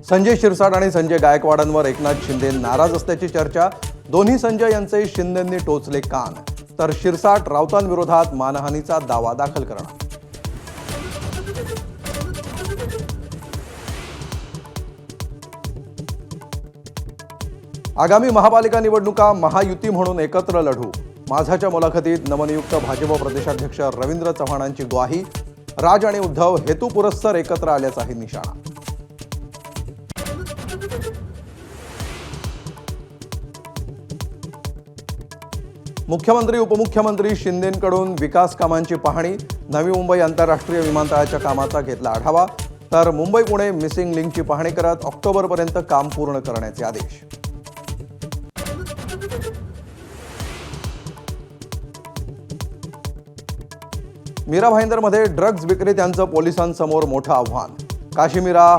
संजय शिरसाट आणि संजय गायकवाडांवर एकनाथ शिंदे नाराज असल्याची चर्चा. दोन्ही संजय यांचे शिंदेंनी टोचले कान. तर शिरसाट राऊतांविरोधात मानहानीचा दावा दाखल करणार. आगामी महापालिका निवडणुका महायुती म्हणून एकत्र लढू. माझाच्या मुलाखतीत नवनियुक्त भाजप प्रदेशाध्यक्ष रवींद्र चव्हाणांची ग्वाही. राज आणि उद्धव हेतुपुरस्सर एकत्र आल्याचाही निशाणा. मुख्यमंत्री उपमुख्यमंत्री शिंदेंकडून विकास कामांची पाहणी. नवी मुंबई आंतरराष्ट्रीय विमानतळाच्या कामाचा घेतला आढावा. तर मुंबई पुणे मिसिंग लिंकची पाहणी करत ऑक्टोबरपर्यंत काम पूर्ण करण्याचे आदेश. मीरा भाईंदरमध्ये ड्रग्ज विक्रेत्यांचं पोलिसांसमोर मोठं आव्हान. काशीमीरा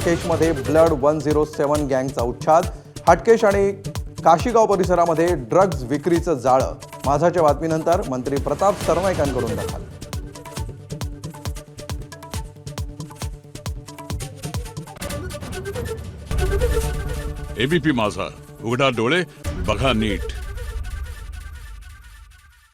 केसमध्ये ब्लड 107 गँगचा उच्छाद. हाटकेश आणि काशीगाव परिसरामध्ये ड्रग्ज विक्रीचं जाळं. माझाच्या बातमीनंतर मंत्री प्रताप सरनाईकांकडून दखल. एबीपी माझा, उघडा डोळे बघा नीट.